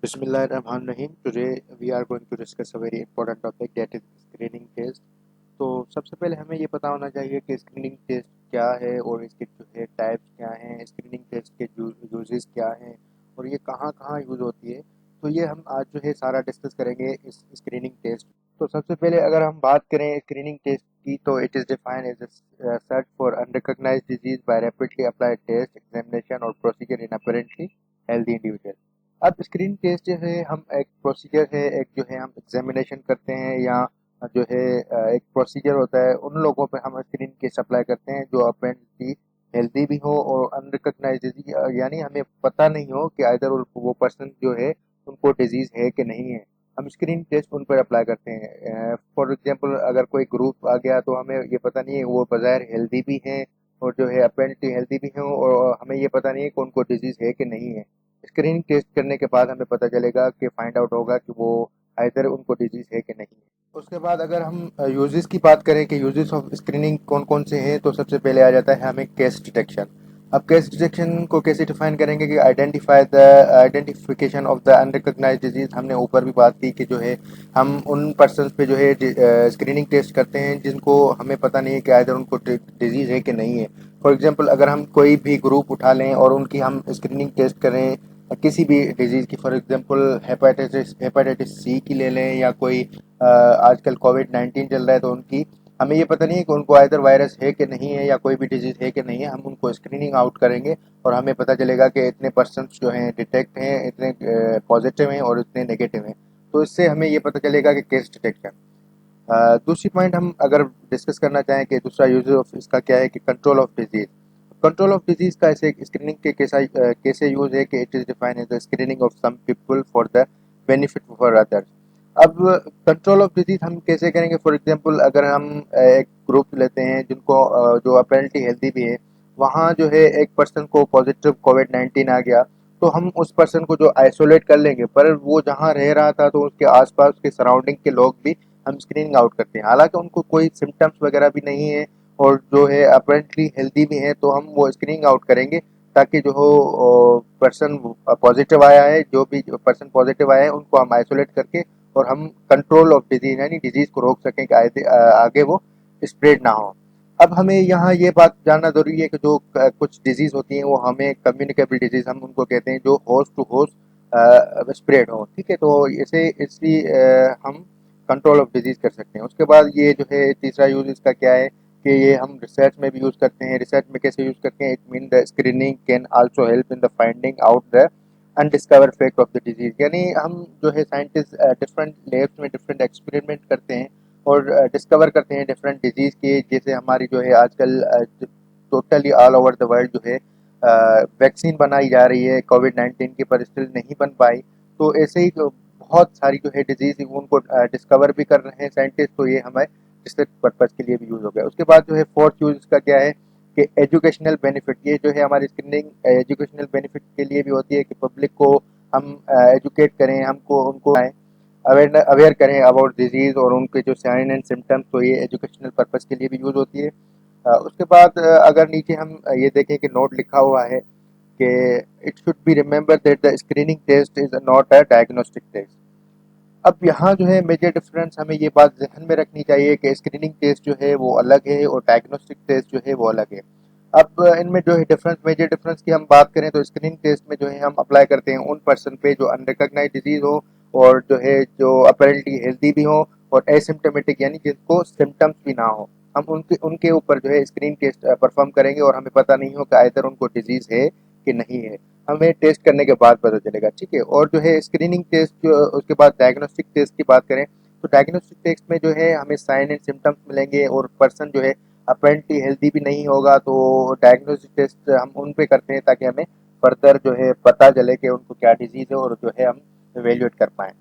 Bismillahirrahmanirrahim. Today we are going to discuss a very important topic, that is screening test. तो सबसे पहले हमें ये पता होना चाहिए कि स्क्रीनिंग टेस्ट क्या है और इसके जो है टाइप्स क्या हैं, स्क्रीनिंग टेस्ट के यूजेस क्या हैं और ये कहाँ कहाँ यूज़ होती है। तो ये हम आज जो है सारा डिस्कस करेंगे इस स्क्रीनिंग टेस्ट। तो सबसे पहले अगर हम बात करें स्क्रीनिंग टेस्ट की, तो it is defined as search for unrecognised disease by rapidly applied test examination और procedure in apparently healthy individual. अब स्क्रीन टेस्ट जो है हम एक प्रोसीजर है, एक जो है हम एग्जामिनेशन करते हैं या जो है एक प्रोसीजर होता है, उन लोगों पे हम स्क्रीन टेस्ट अप्लाई करते हैं जो अपेरेंटली हेल्दी भी हो और अनरिकॉग्नाइज्ड डिजीज, यानी हमें पता नहीं हो कि आइदर वो पर्सन जो है उनको डिजीज है कि नहीं है, हम स्क्रीन टेस्ट उन पर अप्लाई करते हैं। फॉर एग्जांपल अगर कोई ग्रुप आ गया तो हमें ये पता नहीं है वो बज़ाहिर हेल्दी भी हैं और जो है अपेरेंटली हेल्दी भी हैं और हमें ये पता नहीं है कि उनको डिजीज है कि नहीं है। स्क्रीनिंग टेस्ट करने के बाद हमें पता चलेगा कि फाइंड आउट होगा कि वो आइदर उनको डिजीज है कि नहीं है। उसके बाद अगर हम यूजेस की बात करें कि यूजेस ऑफ स्क्रीनिंग कौन कौन से हैं, तो सबसे पहले आ जाता है हमें केस डिटेक्शन। अब केस डिटेक्शन को कैसे डिफाइन करेंगे कि identification of the unrecognised disease. हमने ऊपर भी बात की कि जो है हम उन पर्सनस पे जो है स्क्रीनिंग टेस्ट करते हैं जिनको हमें पता नहीं है कि आइदर उनको डिजीज है कि नहीं है। फॉर एग्जांपल अगर हम कोई भी ग्रुप उठा लें और उनकी हम स्क्रीनिंग टेस्ट करें किसी भी डिजीज़ की, फॉर एग्जांपल हेपेटाइटिस सी की ले लें या कोई आजकल कोविड 19 चल रहा है, तो उनकी हमें ये पता नहीं है कि उनको आइदर वायरस है कि नहीं है या कोई भी डिजीज़ है कि नहीं है। हम उनको स्क्रीनिंग आउट करेंगे और हमें पता चलेगा कि इतने पर्सनस जो हैं डिटेक्ट हैं, इतने पॉजिटिव हैं और इतने नेगेटिव हैं। तो इससे हमें ये पता चलेगा कि केस डिटेक्शन। दूसरी पॉइंट हम अगर डिस्कस करना चाहें कि दूसरा यूज ऑफ इसका क्या है कि control of disease. Control of disease का ऐसे स्क्रीनिंग के कैसे यूज है कि it is defined as the screening of some people for the benefit for others. अब कंट्रोल ऑफ डिजीज हम कैसे करेंगे? फॉर एग्जांपल अगर हम एक ग्रुप लेते हैं जिनको जो अपेरेंटली हेल्दी भी है, वहाँ जो है एक पर्सन को पॉजिटिव कोविड 19 आ गया, तो हम उस पर्सन को जो आइसोलेट कर लेंगे, पर वो जहाँ रह रहा था तो उसके आसपास के सराउंडिंग के लोग भी हम स्क्रीनिंग आउट करते हैं, हालांकि उनको कोई सिम्टम्स वगैरह भी नहीं है और जो है अपेरेंटली हेल्दी भी है, तो हम वो स्क्रीनिंग आउट करेंगे ताकि जो हो पर्सन पॉजिटिव आया है, जो भी पर्सन पॉजिटिव आया है उनको हम आइसोलेट करके और हम कंट्रोल ऑफ डिजीज यानी डिजीज को रोक सकें कि आगे वो स्प्रेड ना हो। अब हमें यहाँ ये बात जानना जरूरी है कि जो कुछ डिजीज होती हैं वो हमें कम्युनिकेबल डिजीज हम उनको कहते हैं, जो होस्ट टू होस्ट स्प्रेड हो। ठीक है, तो इसे इसलिए हम कंट्रोल ऑफ डिजीज कर सकते हैं। उसके बाद ये जो है तीसरा यूज इसका क्या है कि ये हम रिसर्च में भी यूज करते हैं। रिसर्च में कैसे यूज करते हैं? It mean the screening can also help in the finding out the undiscover fact of the disease, यानी हम जो है साइंटिस्ट डिफरेंट लैब्स में डिफरेंट एक्सपेरिमेंट करते हैं और डिस्कवर करते हैं डिफरेंट डिजीज के। जैसे हमारी जो है आजकल totally all over the world जो है वैक्सीन बनाई जा रही है कोविड 19 की, पर स्टिल नहीं बन पाई। तो ऐसे ही बहुत सारी जो है डिजीज उनको डिस्कवर भी कर रहे हैं साइंटिस्ट, तो ये हमें रिसर्च पर्पज के लिए भी यूज हो गया। उसके बाद जो है फोर्थ यूज का क्या है कि एजुकेशनल बेनिफिट। ये जो है हमारी स्क्रीनिंग एजुकेशनल बेनिफिट के लिए भी होती है कि पब्लिक को हम एजुकेट करें, हमको उनको अवेयर करें अबाउट डिजीज और उनके जो साइन एंड सिम्टम्स, तो ये एजुकेशनल पर्पज के लिए भी यूज होती है। उसके बाद अगर नीचे हम ये देखें कि नोट लिखा हुआ है कि it should be remember that the screening test is not a diagnostic test. अब यहाँ जो है मेजर डिफरेंस हमें ये बात ध्यान में रखनी चाहिए कि स्क्रीनिंग टेस्ट जो है वो अलग है और डायग्नोस्टिक टेस्ट जो है वो अलग है। अब इनमें जो है डिफरेंस, मेजर डिफरेंस की हम बात करें तो स्क्रीनिंग टेस्ट में जो है हम अप्लाई करते हैं उन पर्सन पे जो अनरिकॉग्नाइज्ड डिजीज हो और जो है जो अपेरेंटली हेल्दी भी हो और एसिम्टोमेटिक यानी जिनको सिम्टम्स भी ना हो, हम उनके उनके ऊपर जो है स्क्रीन टेस्ट परफॉर्म करेंगे और हमें पता नहीं हो कि आइदर उनको डिजीज है कि नहीं है, हमें टेस्ट करने के बाद पता चलेगा। ठीक है, और जो है स्क्रीनिंग टेस्ट जो उसके बाद डायग्नोस्टिक टेस्ट की बात करें तो डायग्नोस्टिक टेस्ट में जो है हमें साइन एंड सिम्टम्स मिलेंगे और पर्सन जो है अपेरेंटली हेल्दी भी नहीं होगा, तो डायग्नोस्टिक टेस्ट हम उन पे करते हैं ताकि हमें फर्दर जो है पता चले कि उनको क्या डिजीज है और जो है हम एवेल्यूएट कर पाएँ।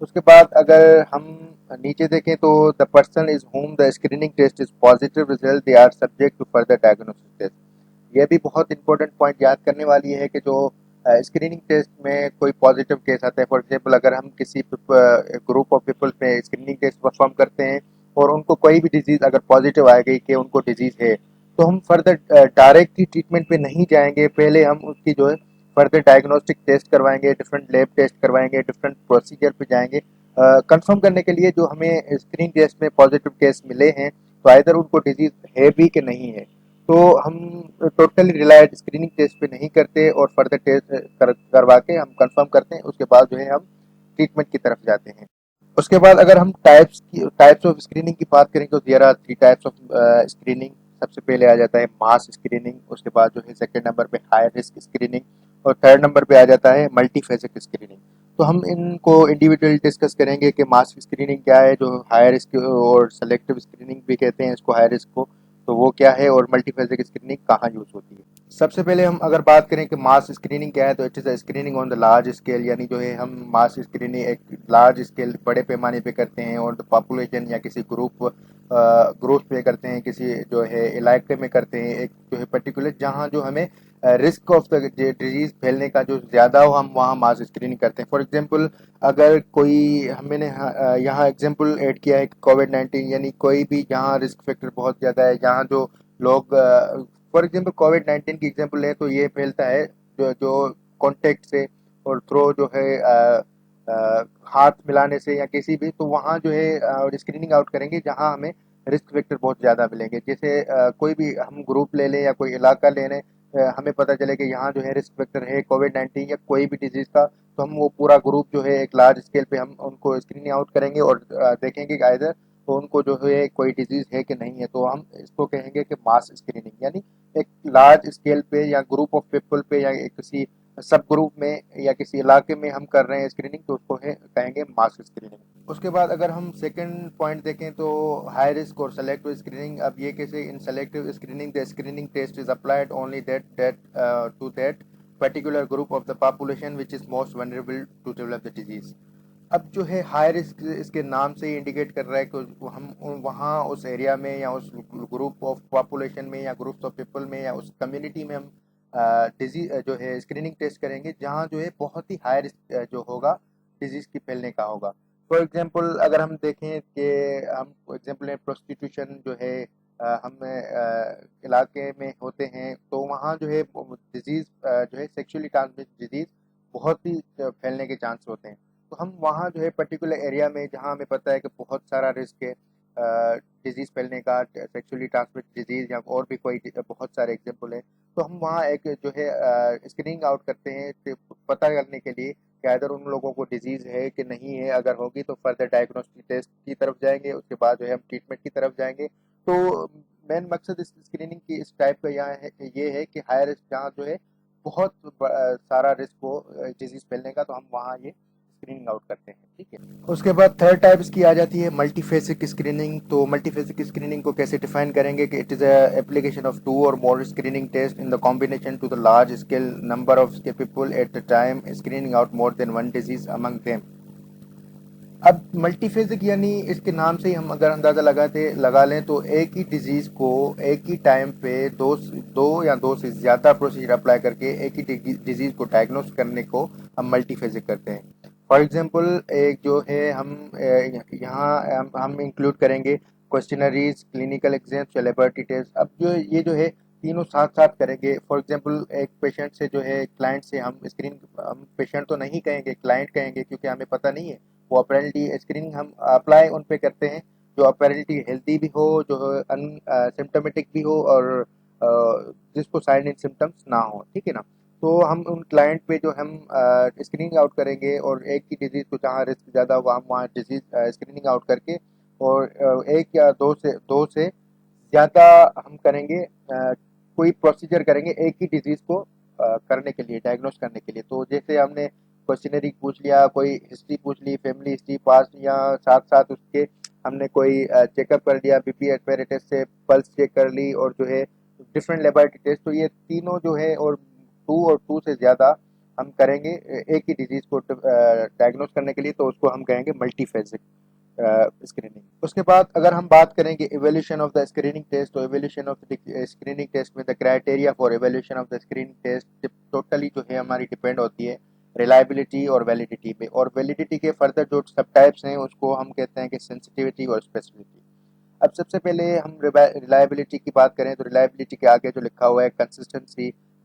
उसके बाद अगर हम नीचे देखें तो the person is whom the screening test is positive result they are subject to further diagnostic test. ये भी बहुत इंपॉर्टेंट पॉइंट याद करने वाली है कि जो स्क्रीनिंग टेस्ट में कोई पॉजिटिव केस आता है, फॉर एग्जांपल अगर हम किसी ग्रुप ऑफ पीपल पे स्क्रीनिंग टेस्ट परफॉर्म करते हैं और उनको कोई भी डिजीज अगर पॉजिटिव आ गई कि उनको डिजीज है, तो हम फर्दर डायरेक्टली ट्रीटमेंट पे नहीं जाएंगे, पहले हम उसकी जो है फर्दर डायग्नोस्टिक टेस्ट करवाएंगे, डिफरेंट लैब टेस्ट करवाएंगे, डिफरेंट प्रोसीजर पे जाएंगे कंफर्म करने के लिए जो हमें स्क्रीनिंग टेस्ट में पॉजिटिव केस मिले हैं तो आइदर उनको डिजीज है भी कि नहीं है। तो हम टोटली रिलायड स्क्रीनिंग टेस्ट पे नहीं करते और फर्दर टेस्ट करवा के हम कंफर्म करते हैं, उसके बाद जो है हम ट्रीटमेंट की तरफ जाते हैं। उसके बाद अगर हम टाइप्स ऑफ स्क्रीनिंग की बात करें तो there are 3 types of screening. सबसे पहले आ जाता है मास स्क्रीनिंग, उसके बाद जो है सेकंड नंबर पे हाई रिस्क स्क्रीनिंग और थर्ड नंबर पे आ जाता है मल्टीफेजेक स्क्रीनिंग। तो हम इनको इंडिविजुअल डिस्कस करेंगे कि मास स्क्रीनिंग क्या है, जो हाई रिस्क और सेलेक्टिव स्क्रीनिंग भी कहते हैं इसको हाई रिस्क को, तो वो क्या है और मल्टीफेजेक स्क्रीनिंग कहाँ यूज होती है। सबसे पहले हम अगर बात करें कि मास स्क्रीनिंग क्या है तो it is a screening on the large scale, यानी जो है हम मास स्क्रीनिंग एक लार्ज स्केल बड़े पैमाने पे करते हैं और पॉपुलेशन या किसी ग्रुप पे करते हैं, किसी जो है इलाके में करते हैं, एक जो है पर्टिकुलर जहाँ जो हमें रिस्क ऑफ द डिजीज फैलने का जो ज़्यादा हो हम वहाँ मास स्क्रीनिंग करते हैं। फॉर एग्जांपल अगर कोई मैंने यहाँ एग्जांपल ऐड किया है कोविड-19, यानी कोई भी जहाँ रिस्क फैक्टर बहुत ज़्यादा है, जहाँ जो लोग फॉर एग्जांपल कोविड-19 की एग्जांपल लें तो ये फैलता है जो कॉन्टेक्ट से और थ्रो जो है हाथ मिलाने से या किसी भी, तो वहाँ जो है स्क्रीनिंग आउट करेंगे जहाँ हमें रिस्क फैक्टर बहुत ज़्यादा मिलेंगे। जैसे कोई भी हम ग्रुप ले लें या कोई इलाका ले लें, हमें पता चले कि यहाँ जो है रिस्क फैक्टर है कोविड-19 या कोई भी डिजीज़ का, तो हम वो पूरा ग्रुप जो है एक लार्ज स्केल पे हम उनको स्क्रीनिंग आउट करेंगे और देखेंगे कि आइदर तो उनको जो है कोई डिजीज़ है कि नहीं है, तो हम इसको कहेंगे कि मास स्क्रीनिंग, यानी एक लार्ज स्केल पे या ग्रुप ऑफ पीपल पे या किसी सब ग्रुप में या किसी इलाके में हम कर रहे हैं स्क्रीनिंग, तो उसको है कहेंगे मास स्क्रीनिंग। उसके बाद अगर हम सेकंड पॉइंट देखें तो हाई रिस्क और सेलेक्टिव स्क्रीनिंग। अब ये कैसे, in selective screening the screening test is applied only that to that particular group of the population which is most vulnerable to develop the disease. अब जो है high risk इसके नाम से ही इंडिकेट कर रहा है कि हम वहाँ उस एरिया में या उस ग्रुप ऑफ पॉपुलेशन में या ग्रुप्स ऑफ पीपल में या उस कम्युनिटी में हम डिजीज जो है स्क्रीनिंग टेस्ट करेंगे जहाँ जो है बहुत ही हाई रिस्क जो होगा डिजीज की फैलने का होगा। फॉर एग्जांपल अगर हम देखें कि हम एग्जांपल है प्रोस्टिट्यूशन जो है हम इलाके में होते हैं तो वहाँ जो है डिजीज जो है सेक्सुअली ट्रांसमिटेड डिजीज बहुत ही फैलने के चांस होते हैं। तो हम वहाँ जो है पर्टिकुलर एरिया में जहाँ हमें पता है कि बहुत सारा रिस्क है डिजीज फैलने का, सेक्सुअली ट्रांसमिटेड डिजीज या और भी कोई बहुत सारे एग्जांपल है, तो हम वहाँ एक जो है स्क्रीनिंग आउट करते हैं पता करने के लिए कि अगर उन लोगों को डिजीज है कि नहीं है, अगर होगी तो फर्दर डायग्नोस्टिक टेस्ट की तरफ जाएंगे, उसके बाद जो है हम ट्रीटमेंट की तरफ जाएंगे। तो मेन मकसद इस स्क्रीनिंग की इस टाइप का यहाँ है, ये है कि हाई रिस्क जहाँ जो है बहुत सारा रिस्क हो डिजीज फैलने का, तो हम वहाँ ये स्क्रीनिंग आउट करते हैं। ठीक है, उसके बाद थर्ड टाइप इसकी आ जाती है मल्टीफेसिक स्क्रीनिंग। तो मल्टीफेसिक स्क्रीनिंग को कैसे डिफाइन करेंगे कि it is application of two or more screening test in the combination to the large scale number of people at the time screening out more than one disease among them. अब multiphasic यानी इसके नाम से ही हम अगर अंदाज़ा लगा लें तो एक ही डिजीज़ को एक ही टाइम पे दो या दो से ज़्यादा प्रोसीजर अप्लाई करके एक ही डिजीज़ को डायग्नोस करने को हम मल्टीफेजिक कहते हैं। फॉर एग्जांपल एक जो है हम यहाँ हम इंक्लूड करेंगे क्वेश्चनरीज, क्लिनिकल एग्जाम्स या लेबोरेटरी टेस्ट। अब जो ये जो है तीनों साथ साथ करेंगे। फॉर एग्जांपल एक पेशेंट से जो है क्लाइंट से हम पेशेंट तो नहीं कहेंगे, क्लाइंट कहेंगे, क्योंकि हमें पता नहीं है वो अपरेंटली स्क्रीनिंग हम अप्लाई उन पे करते हैं जो अपरेंटली हेल्दी भी हो, जो सिम्टोमेटिक भी हो और जिसको साइन एंड सिम्टम्स ना हो। ठीक है ना, तो हम उन क्लाइंट पे जो हम स्क्रीनिंग आउट करेंगे और एक ही डिजीज़ को जहाँ रिस्क ज़्यादा हुआ हम वहाँ डिजीज़ स्क्रीनिंग आउट करके और एक या दो से ज़्यादा हम करेंगे कोई प्रोसीजर करेंगे एक ही डिजीज़ को करने के लिए, डायग्नोस करने के लिए। तो जैसे हमने क्वेश्चनरी पूछ लिया, कोई हिस्ट्री पूछ ली, फैमिली हिस्ट्री पास, या साथ साथ उसके हमने कोई चेकअप कर लिया बीपी एपैरेटस से, पल्स चेक कर ली और जो है डिफरेंट लेबोरेटरी टेस्ट। तो ये तीनों जो है और टू से ज़्यादा हम करेंगे एक ही डिजीज़ को डायग्नोस करने के लिए, तो उसको हम कहेंगे मल्टीफेजिक स्क्रीनिंग। उसके बाद अगर हम बात करेंगे evolution of the screening test, तो evolution of the screening test में the criteria for evolution of the screening test totally जो है हमारी डिपेंड होती है रिलायबिलिटी और वैलिडिटी पे। और वैलिडिटी के फर्दर जो सब टाइप्स हैं उसको हम कहते हैं कि सेंसिटिविटी और स्पेसिफिसिटी। अब सबसे पहले हम रिलायबिलिटी की बात करें तो रिलायबिलिटी के आगे जो लिखा हुआ है consistency,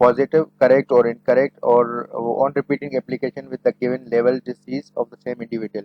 positive, correct or incorrect, or on repeating application with the given level disease of the same individual.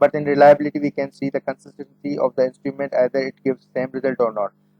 but in reliability we can see the consistency of the instrument either it gives same result or not.